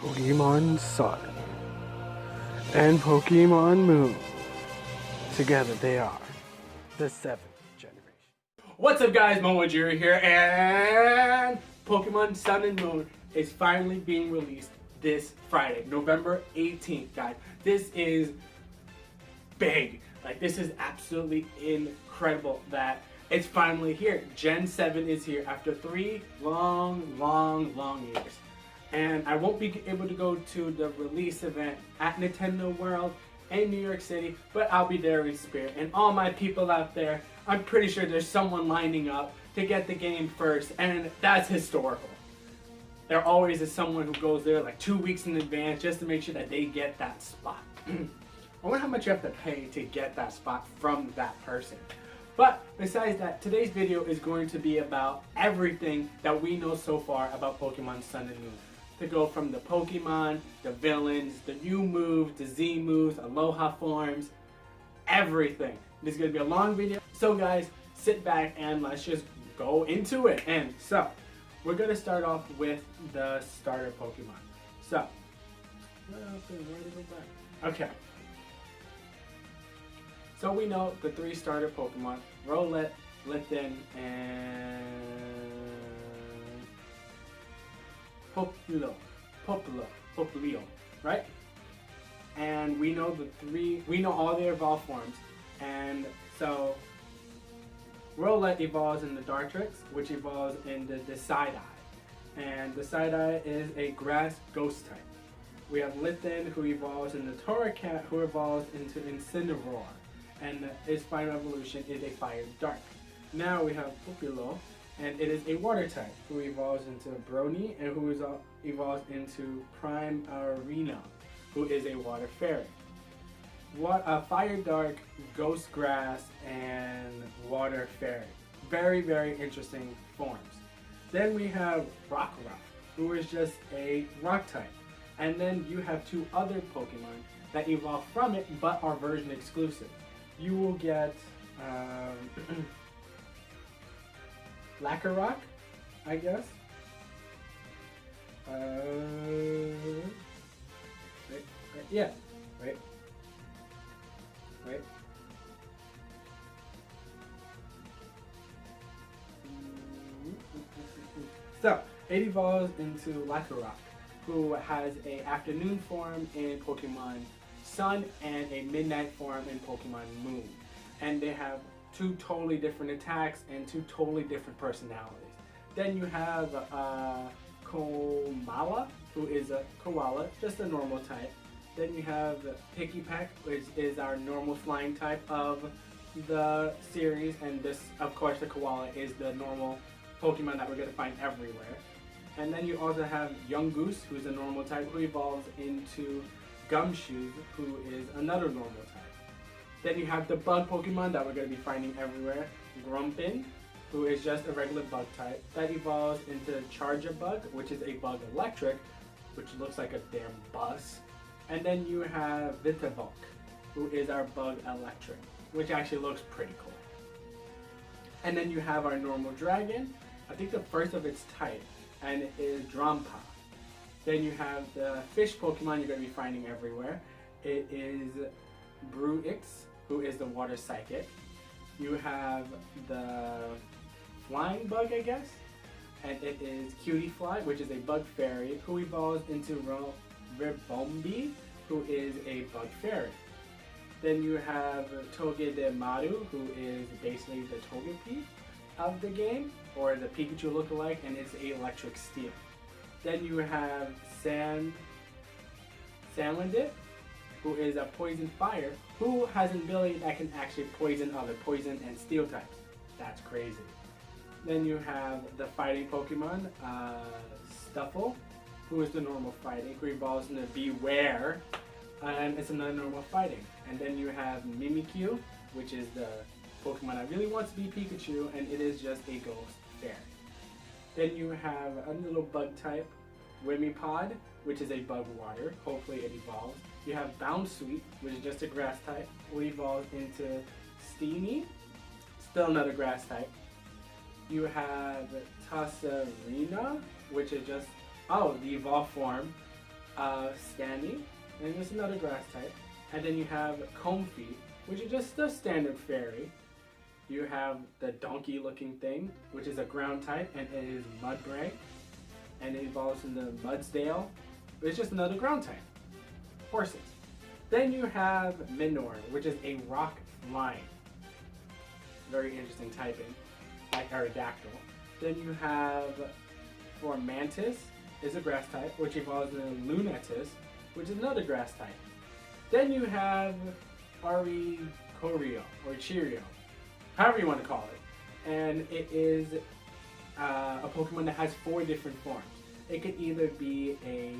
Pokemon Sun and Pokemon Moon. Together they are the seventh generation. What's up guys, MomoJiri here, and Pokemon Sun and Moon is finally being released this Friday, November 18th, guys. This is big. Like, this is absolutely incredible that it's finally here. Gen 7 is here after 3 long years. And I won't be able to go to the release event at Nintendo World in New York City, but I'll be there in spirit. And all my people out there, I'm pretty sure there's someone lining up to get the game first, and that's historical. There always is someone who goes there like 2 weeks in advance just to make sure that they get that spot. I wonder how much you have to pay to get that spot from that person. But besides that, today's video is going to be about everything that we know so far about Pokemon Sun and Moon. To go from the Pokemon, the villains, the new moves, the Z moves, Aloha forms, everything. This is going to be a long video. So guys, sit back and let's just go into it. And so, we're going to start off with the starter Pokemon. So, okay. So we know the 3 starter Pokemon, Rowlet, Litten, and Popplio, right? And we know we know all their evolved forms. And so Rowlet evolves in the Dartrix, which evolves in the Decidueye. And Decidueye is a grass ghost type. We have Litten, who evolves in the Torracat, who evolves into Incineroar. And its final evolution is a fire dark. Now we have Popplio, and it is a water type, who evolves into Brony, and who evolves into Primarina, who is a water fairy. Fire dark, ghost grass, and water fairy. Very interesting forms. Then we have Rockruff, who is just a rock type. And then you have 2 other Pokemon that evolve from it, but are version exclusive. You will get Lacquerrock, I guess. Yeah, wait. So, it evolves into Lacquerrock, who has a afternoon form in Pokemon Sun and a midnight form in Pokemon Moon. And they have 2 totally different attacks and 2 totally different personalities. Then you have Komala, who is a koala, just a normal type. Then you have Pikipek, which is our normal flying type of the series, and this, of course, the koala is the normal Pokemon that we're going to find everywhere. And then you also have Yungoos, who's a normal type, who evolves into Gumshoe, who is another normal type. Then you have the bug Pokemon that we're going to be finding everywhere, Grumpin, who is just a regular bug type, that evolves into Charjabug, which is a bug electric, which looks like a damn bus. And then you have Vitavok, who is our bug electric, which actually looks pretty cool. And then you have our normal dragon, I think the first of its type, and it is Drampa. Then you have the fish Pokemon you're going to be finding everywhere. It is Bruix, who is the water psychic. You have the flying bug, I guess, and it is Cutiefly, which is a bug fairy, who evolves into Ribombee, who is a bug fairy. Then you have Togedemaru, who is basically the Togepi of the game, or the Pikachu lookalike, and it's a electric steel. Then you have Salandit, who is a poison fire, who has an ability that can actually poison other poison and steel types. That's crazy. Then you have the fighting Pokemon, Stuffle, who is the normal fighting, who evolves into Beware, and it's another normal fighting. And then you have Mimikyu, which is the Pokemon that really wants to be Pikachu, and it is just a ghost fairy. Then you have a little bug type, Wimipod, which is a bug water. Hopefully it evolves. You have Bounsweet, which is just a grass type, who evolves into Steenie, still another grass type. You have Tassarina, which is just, the evolved form Standing, and it's another grass type. And then you have Comfy, which is just a standard fairy. You have the donkey looking thing, which is a ground type, and it is Mudbray. And it evolves into Mudsdale, which is just another ground type. Horses. Then you have Minor, which is a rock flying. Very interesting typing, like Aerodactyl. Then you have, for Mantis, is a grass type, which evolves into Lunatis, which is another grass type. Then you have Aricorio, or Cheerio, however you want to call it. And it is a Pokemon that has 4 different forms. It could either be a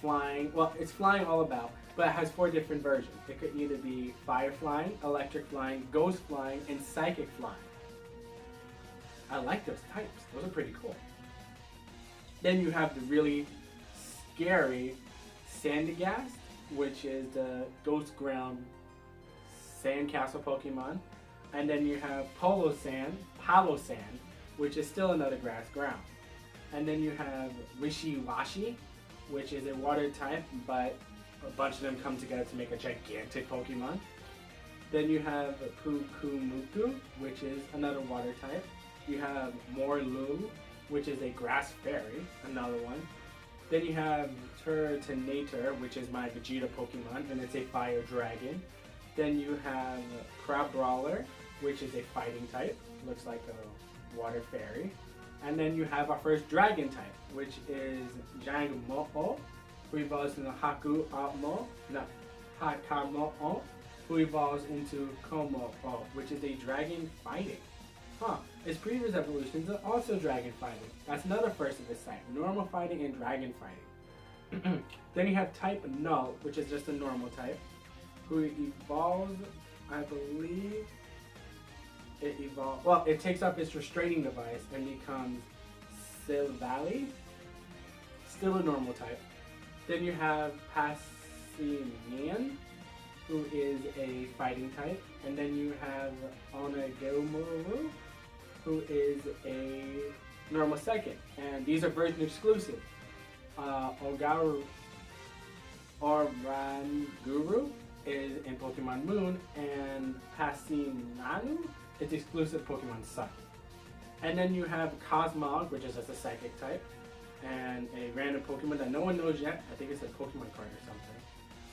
flying, well, it's flying all about, but it has 4 different versions. It could either be fire flying, electric flying, ghost flying, and psychic flying. I like those types. Those are pretty cool. Then you have the really scary Sandygast, which is the ghost ground sandcastle Pokemon. And then you have Palo Sand, which is still another grass ground. And then you have Wishiwashi, which is a water type, but a bunch of them come together to make a gigantic Pokemon. Then you have Pukumuku, which is another water type. You have Morlu, which is a grass fairy, another one. Then you have Turtonator, which is my Vegeta Pokemon, and it's a fire dragon. Then you have Crabrawler, which is a fighting type, looks like a water fairy. And then you have our first dragon type, which is Jangmo-o, who evolves into Hakamo'o, who evolves into Komo-o, which is a dragon fighting. Its previous evolutions are also dragon fighting. That's another first of its type, normal fighting and dragon fighting. Then you have type Null, which is just a normal type, who evolves, I believe, it takes up its restraining device and becomes Silvally, still a normal type. Then you have Passimian, who is a fighting type. And then you have Onagomuru, who is a normal psychic. And these are version exclusive. Oranguru is in Pokemon Moon, and Passinanu is exclusive Pokemon Sun. And then you have Cosmog, which is just a psychic type, and a random Pokemon that no one knows yet. I think it's a Pokemon card or something.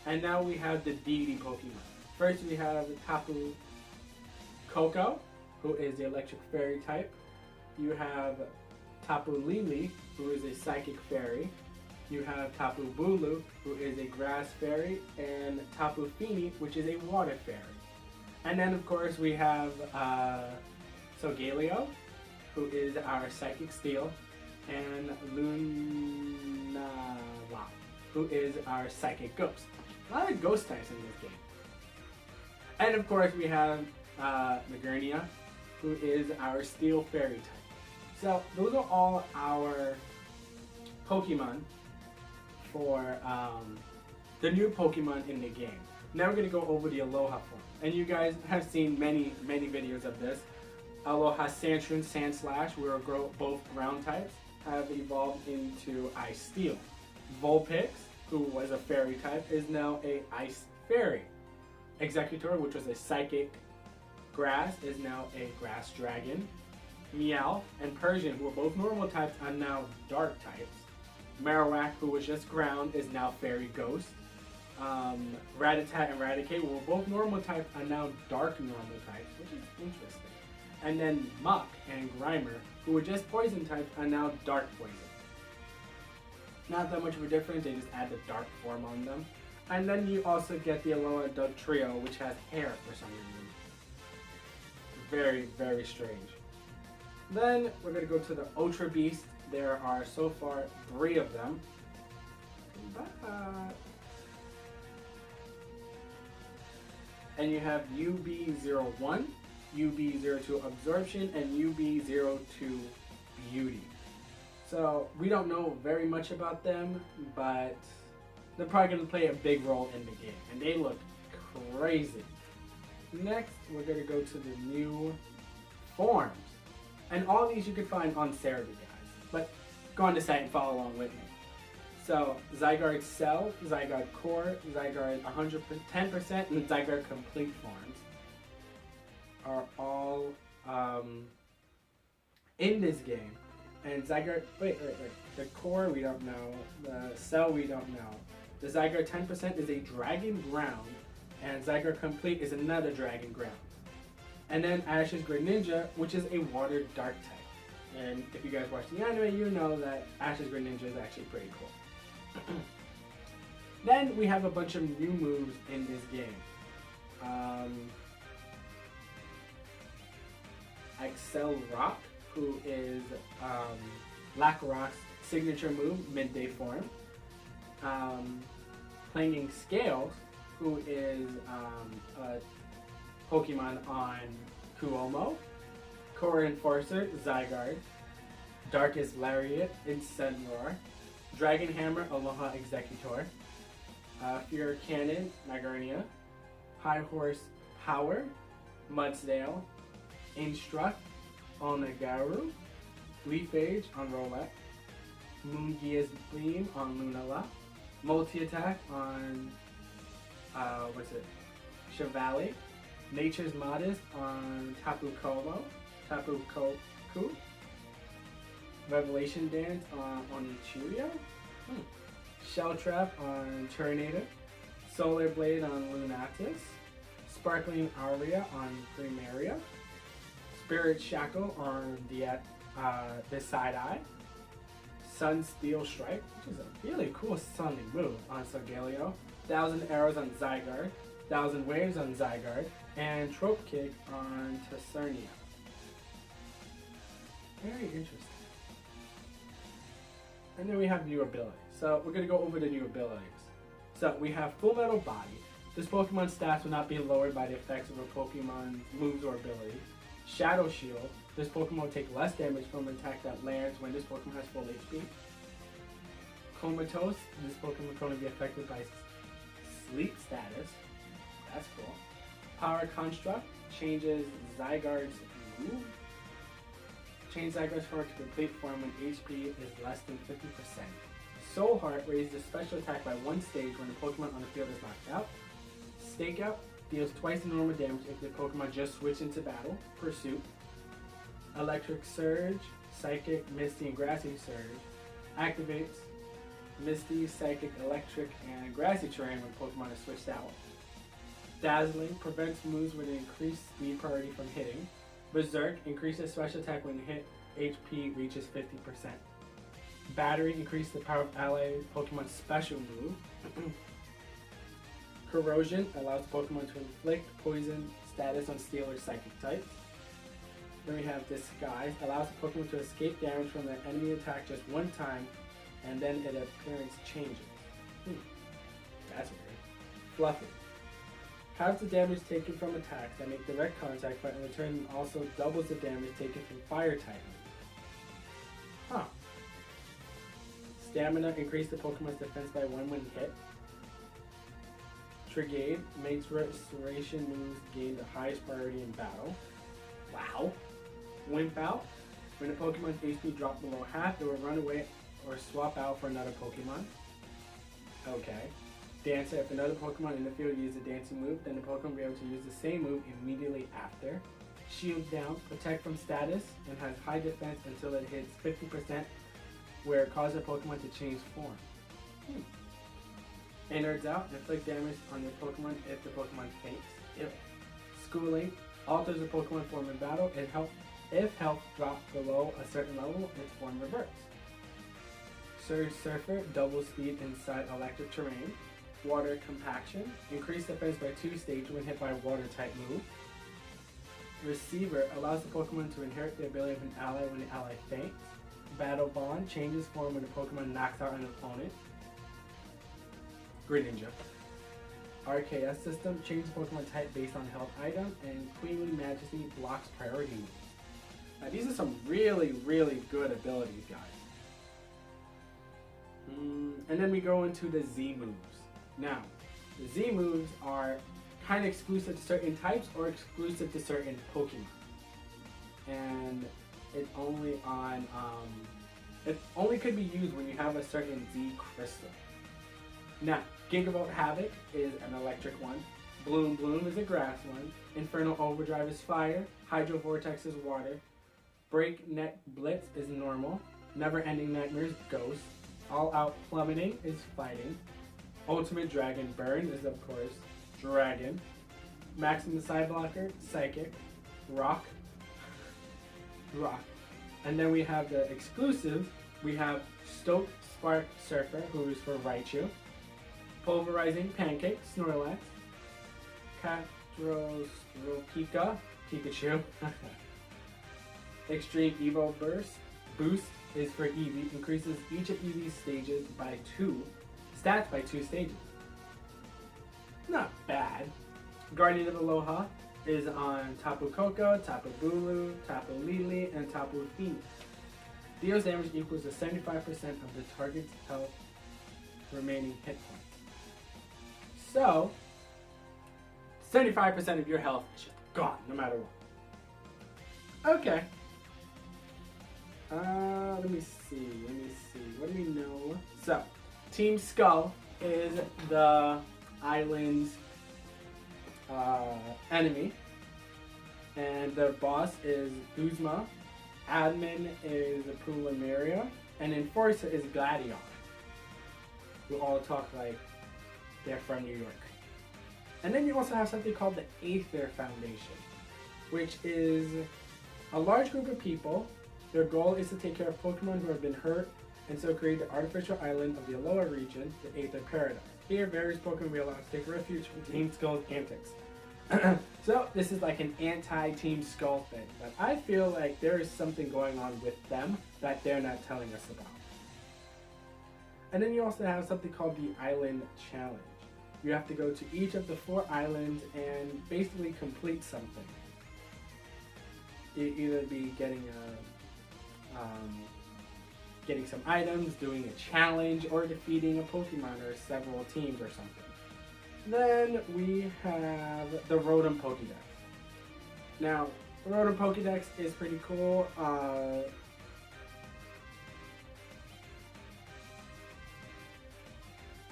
And now we have the deity Pokemon. First we have Tapu Koko, who is the electric fairy type. You have Tapu Lili, who is a psychic fairy. You have Tapu Bulu, who is a grass fairy, and Tapu Fini, which is a water fairy. And then of course we have Solgaleo, who is our psychic steel, and Lunala, who is our psychic ghost. A lot of ghost types in this game. And of course we have Magernia, who is our steel fairy type. So those are all our Pokemon for the new Pokemon in the game. Now we're going to go over the Aloha form. And you guys have seen many videos of this. Aloha Sandshrew, Sandslash, where both ground types, have evolved into Ice Steel. Vulpix, who was a fairy type, is now a Ice Fairy. Executor, which was a psychic grass, is now a grass dragon. Meowth and Persian, who were both normal types, are now dark types. Marowak, who was just ground, is now fairy ghost. Rattata and Raticate, who were both normal types, are now dark normal types, which is interesting. And then Muck and Grimer, who were just poison types, are now dark poison. Not that much of a difference, they just add the dark form on them. And then you also get the Alola Dugtrio, which has hair for some reason. Very strange. Then we're going to go to the Ultra Beast. There are so far 3 of them. And you have UB01, UB02 Absorption, and UB02 Beauty. So we don't know very much about them, but they're probably going to play a big role in the game. And they look crazy. Next, we're going to go to the new forms. And all these you can find on Cerebi, guys. But go on the site and follow along with me. So Zygarde Cell, Zygarde Core, Zygarde 110%, and Zygarde Complete forms are all in this game. And Zygarde, wait. The Core we don't know, the Cell we don't know. The Zygarde 10% is a Dragon Ground, and Zygarde Complete is another Dragon Ground. And then Ash's Greninja, which is a Water Dark type. And if you guys watch the anime, you know that Ash's Greninja is actually pretty cool. Then we have a bunch of new moves in this game. Excel Rock, who is Lacroix's signature move, Midday form. Clanging Scales, who is a Pokemon on Kuomo. Core Enforcer, Zygarde. Darkest Lariat, Incineroar. Dragon Hammer, Aloha Executor. Fear Cannon, Magarnia. High Horse Power, Mudsdale. Instruct, Onagaru. Leaf Age on Rowlet. Moongia's Gleam on Lunala. Multi-Attack on, Chevalier. Nature's Modest on Tapu Koku. Revelation Dance on Onichuyo. Shell Trap on Turtonator. Solar Blade on Lunatus. Sparkling Aria on Primaria. Spirit Shackle on the Side Eye. Sun Steel Strike, which is a really cool sounding move on Solgaleo. 1,000 Arrows on Zygarde. 1,000 Waves on Zygarde. And Trope Kick on Tessernia. Very interesting. And then we have new abilities. So we're going to go over the new abilities. So we have Full Metal Body. This Pokemon stats will not be lowered by the effects of a Pokemon's moves or ability. Shadow Shield. This Pokemon will take less damage from an attack that lands when this Pokemon has full HP. Comatose. This Pokemon can only be affected by sleep status. That's cool. Power Construct. Changes Zygarde's move. Change Zygarde's form to complete form when HP is less than 50%. Soul Heart raises special attack by 1 stage when the Pokemon on the field is knocked out. Stakeout deals twice the normal damage if the Pokemon just switch into battle. Pursuit. Electric Surge, Psychic, Misty, and Grassy Surge activates Misty, Psychic, Electric, and Grassy terrain when Pokemon is switched out. Dazzling prevents moves with an increased speed priority from hitting. Berserk increases special attack when hit HP reaches 50%. Battery increases the power of ally Pokemon's special move. Corrosion allows Pokemon to inflict poison status on Steel or Psychic types. Then we have Disguise, allows the Pokemon to escape damage from an enemy attack just one time, and then its appearance changes. That's weird. Fluffy. Halves the damage taken from attacks that make direct contact, but in return also doubles the damage taken from fire type. Huh. Stamina, increase the Pokemon's defense by 1 when hit. Trigade makes restoration moves gain the highest priority in battle. Wow. Wimp Out. When a Pokemon's HP drops below half, it will run away or swap out for another Pokemon. Okay. Dancer. If another Pokemon in the field uses a dancing move, then the Pokemon will be able to use the same move immediately after. Shield Down. Protect from status and has high defense until it hits 50%, where it causes a Pokemon to change form. Innards Out. Inflict damage on your Pokemon if the Pokemon faints. Ew. Schooling. Alters the Pokemon form in battle. If health drops below a certain level, its form reverts. Surge Surfer, double speed inside electric terrain. Water Compaction, increase defense by 2 stages when hit by a water type move. Receiver allows the Pokemon to inherit the ability of an ally when the ally faints. Battle Bond changes form when the Pokemon knocks out an opponent. Greninja. RKS system changes Pokemon type based on health item, and Queenly Majesty blocks priority moves. Now these are some really, really good abilities, guys. And then we go into the Z moves. Now, the Z moves are kind of exclusive to certain types or exclusive to certain Pokemon. And it's only on It only could be used when you have a certain Z crystal. Now, Gigavolt Havoc is an electric one. Bloom Bloom is a grass one. Infernal Overdrive is fire. Hydro Vortex is water. Breakneck Blitz is normal. Never Ending Nightmare is ghost. All Out Plummeting is fighting. Ultimate Dragon Burn is, of course, dragon. Maximum Side Blocker, psychic. Rock. And then we have the exclusives. We have Stoke Spark Surfer, who is for Raichu. Pulverizing Pancake, Snorlax. Pika, Pikachu. Extreme Evo Burst Boost is for Eevee. Increases each of Eevee's stages by 2. Stats by 2 stages. Not bad. Guardian of Aloha is on Tapu Koko, Tapu Bulu, Tapu Lili, and Tapu Fini. Deals damage equals to 75% of the target's health remaining hit points. So, 75% of your health is gone, no matter what. Okay. Let me see. What do we know? So, Team Skull is the island's enemy, and their boss is Guzma. Admin is Pulamaria, and Enforcer is Gladion, who all talk like they're from New York. And then you also have something called the Aether Foundation, which is a large group of people. Their goal is to take care of Pokemon who have been hurt, and so create the artificial island of the Alola region, the Aether Paradise. Here, various Pokemon will be allowed to take refuge from Team Skull's antics. So, this is like an anti-Team Skull thing, but I feel like there is something going on with them that they're not telling us about. And then you also have something called the Island Challenge. You have to go to each of the 4 islands and basically complete something. You either be getting some items, doing a challenge, or defeating a Pokemon or several teams or something. Then we have the Rotom Pokédex. Now, the Rotom Pokédex is pretty cool.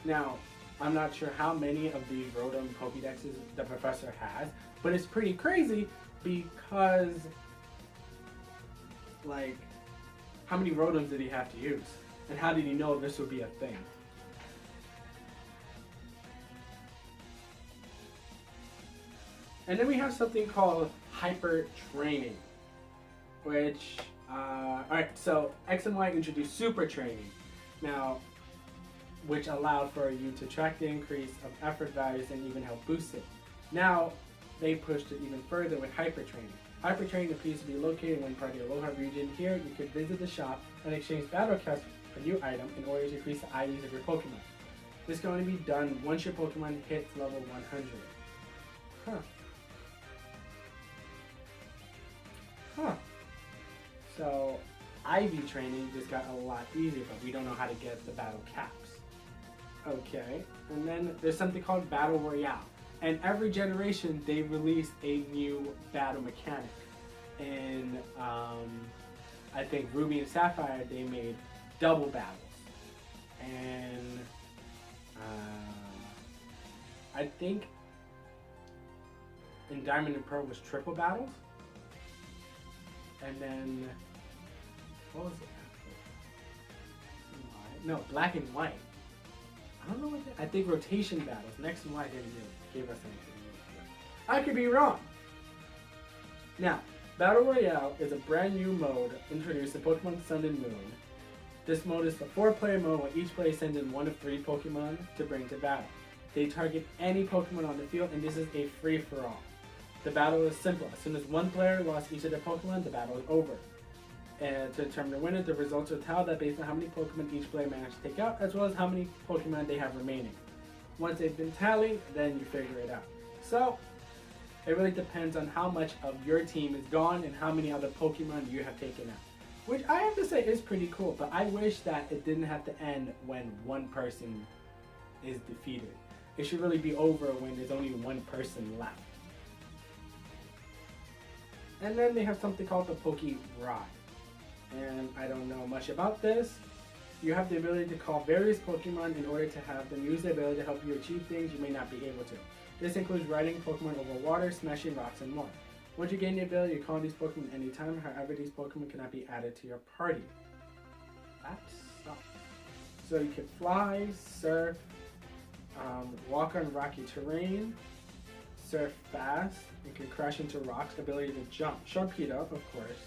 Now, I'm not sure how many of the Rotom Pokédexes the professor has, but it's pretty crazy because, like, how many Rotoms did he have to use? And how did he know this would be a thing? And then we have something called Hyper Training, which, alright, so X and Y introduced Super Training. Now, which allowed for you to track the increase of effort values and even help boost it. Now, they pushed it even further with Hyper Training. Hyper Training appears to be located in one part of the Aloha region. Here, you could visit the shop and exchange battle caps for a new item in order to increase the IVs of your Pokemon. This can only be done once your Pokemon hits level 100. So, IV training just got a lot easier, but we don't know how to get the battle caps. Okay, and then there's something called Battle Royale. And every generation, they release a new battle mechanic. And I think Ruby and Sapphire, they made double battles. And I think in Diamond and Pearl was triple battles. And then, what was it? No, Black and White. I don't know what I think rotation battles. Next and Y didn't give us anything. I could be wrong. Now, Battle Royale is a brand new mode introduced in Pokemon Sun and Moon. This mode is a 4-player mode where each player sends in 1 of 3 Pokemon to bring to battle. They target any Pokemon on the field, and this is a free-for-all. The battle is simple. As soon as one player lost each of their Pokemon, the battle is over. And to determine the winner, the results are tallied based on how many Pokemon each player managed to take out, as well as how many Pokemon they have remaining. Once they've been tallied, then you figure it out. So, it really depends on how much of your team is gone and how many other Pokemon you have taken out. Which I have to say is pretty cool, but I wish that it didn't have to end when one person is defeated. It should really be over when there's only one person left. And then they have something called the Poke Ride. and I don't know much about this. You have the ability to call various Pokemon in order to have them use the ability to help you achieve things you may not be able to. This includes riding Pokemon over water, smashing rocks, and more. Once you gain the ability to call these Pokemon anytime, however, these Pokemon cannot be added to your party. That sucks. So you can fly, surf, walk on rocky terrain, surf fast, you can crash into rocks, ability to jump. Sharpedo, of course,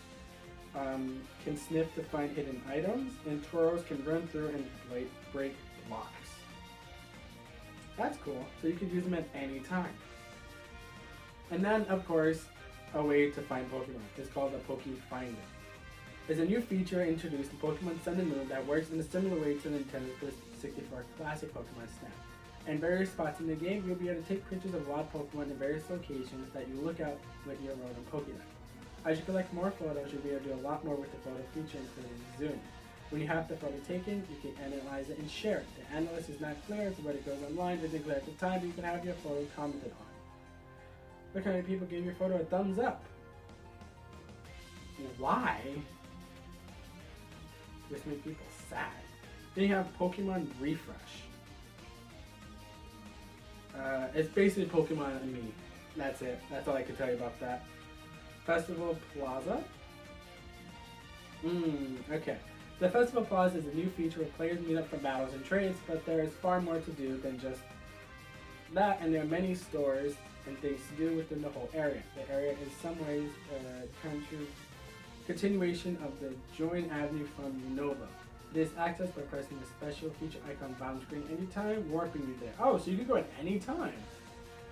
can sniff to find hidden items, and Tauros can run through and break blocks. That's cool, so you can use them at any time. And then, of course, a way to find Pokemon. It's called the Poke Finder. It's a new feature introduced in Pokemon Sun and Moon that works in a similar way to the Nintendo 64 classic Pokemon Snap. In various spots in the game, you'll be able to take pictures of wild Pokemon in various locations that you look out with your rodent Pokédex. As you collect more photos, you'll be able to do a lot more with the photo feature, including zoom. When you have the photo taken, you can analyze it and share it. The analysis is not clear, so when it goes online, isn't clear at the time, but you can have your photo commented on. Look how many people gave your photo a thumbs up. Why? This makes people sad. Then you have Pokemon Refresh. It's basically Pokemon and me. That's it. That's all I can tell you about that. Festival Plaza. Okay. The Festival Plaza is a new feature where players meet up for battles and trades, but there is far more to do than just that, and there are many stores and things to do within the whole area. The area is some ways a continuation of the Join Avenue from Unova. It is accessed by pressing the special feature icon bottom screen anytime, warping you there. Oh, so you can go at any time.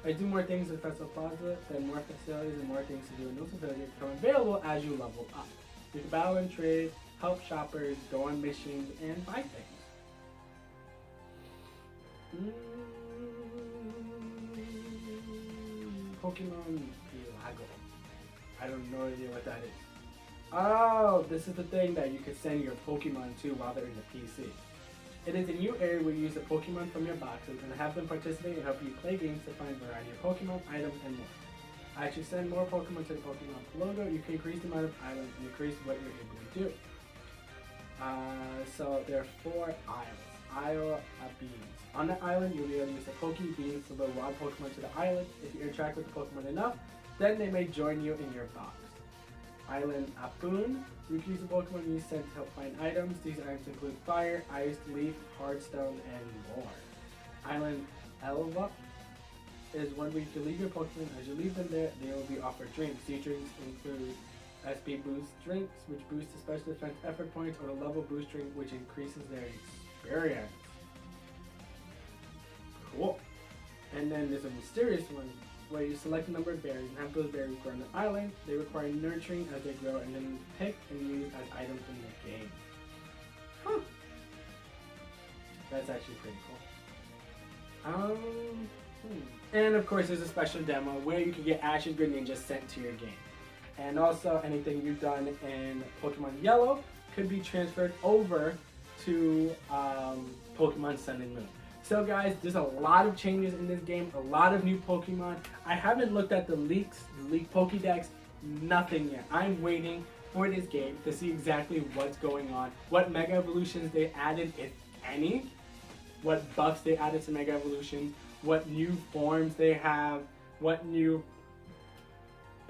I do more things at Festival Plaza, then more facilities and more things to do in those facilities become available as you level up. You can battle and trade, help shoppers, go on missions, and buy things. Pokemon Ilago. I don't know idea what that is. Oh, this is the thing that you can send your Pokemon to while they're in the PC. It is a new area where you use the Pokemon from your boxes and have them participate and help you play games to find a variety of Pokemon, items, and more. As you send more Pokemon to the Pokemon logo, you can increase the amount of items and increase what you're able to do. So there are 4 isles. Isle of Beans. On the island, you'll be able to use the Poke Beans to lure wild Pokemon to the island. If you interact with the Pokemon enough, then they may join you in your box. Island Apun. You can use the Pokemon you sent to help find items. These items include fire, ice, leaf, hardstone, and more. Island Elva is one where you can leave your Pokemon. As you leave them there, they will be offered drinks. These drinks include SP Boost drinks, which boost the special defense effort points, or the level boost drink, which increases their experience. Cool. And then there's a mysterious one where you select a number of berries and have those berries grow on the island. They require nurturing as they grow and then pick and use as items in the game. Huh. That's actually pretty cool. And of course there's a special demo where you can get Ash's Greninja sent to your game. And also anything you've done in Pokemon Yellow could be transferred over to Pokemon Sun and Moon. So guys, there's a lot of changes in this game, a lot of new Pokemon. I haven't looked at the leaked Pokédex, nothing yet. I'm waiting for this game to see exactly what's going on, what Mega Evolutions they added, if any, what buffs they added to Mega Evolutions, what new forms they have, what new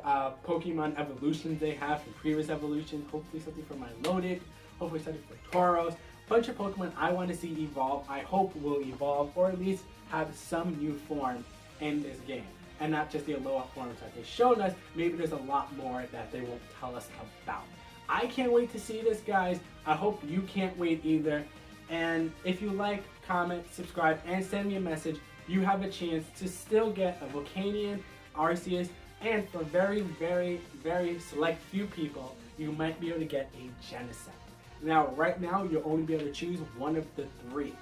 Pokemon evolutions they have from previous evolutions, hopefully something for Milotic, hopefully something for Tauros. Bunch of Pokemon I want to see evolve, I hope will evolve, or at least have some new form in this game. And not just the Alola forms that they've shown us, maybe there's a lot more that they won't tell us about. I can't wait to see this, guys. I hope you can't wait either. And if you like, comment, subscribe, and send me a message, you have a chance to still get a Volcanion, Arceus, and for very, very, very select few people, you might be able to get a Genesect. Now, right now, you'll only be able to choose one of the 3.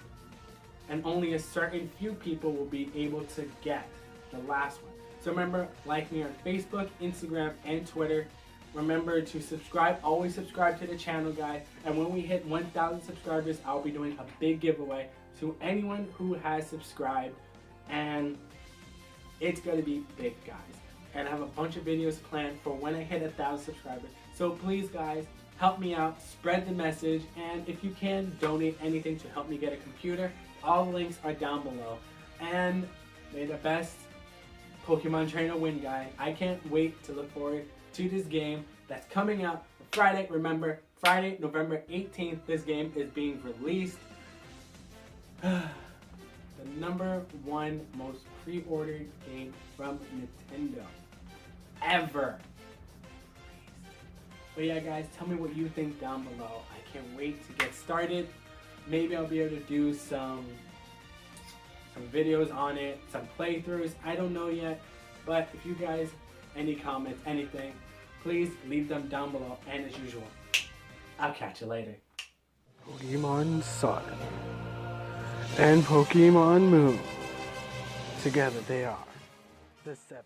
And only a certain few people will be able to get the last one. So remember, like me on Facebook, Instagram, and Twitter. Remember to subscribe. Always subscribe to the channel, guys. And when we hit 1,000 subscribers, I'll be doing a big giveaway to anyone who has subscribed. And it's going to be big, guys. And I have a bunch of videos planned for when I hit 1,000 subscribers. So please, guys, help me out, spread the message, and if you can, donate anything to help me get a computer. All the links are down below. And may the best Pokemon trainer win, guys. I can't wait to look forward to this game that's coming out Friday. Remember, Friday, November 18th, this game is being released. The #1 most pre-ordered game from Nintendo ever. But yeah, guys, tell me what you think down below. I can't wait to get started. Maybe I'll be able to do some videos on it, some playthroughs. I don't know yet. But if you guys, any comments, anything, please leave them down below. And as usual, I'll catch you later. Pokemon Sun and Pokemon Moon. Together they are the 7.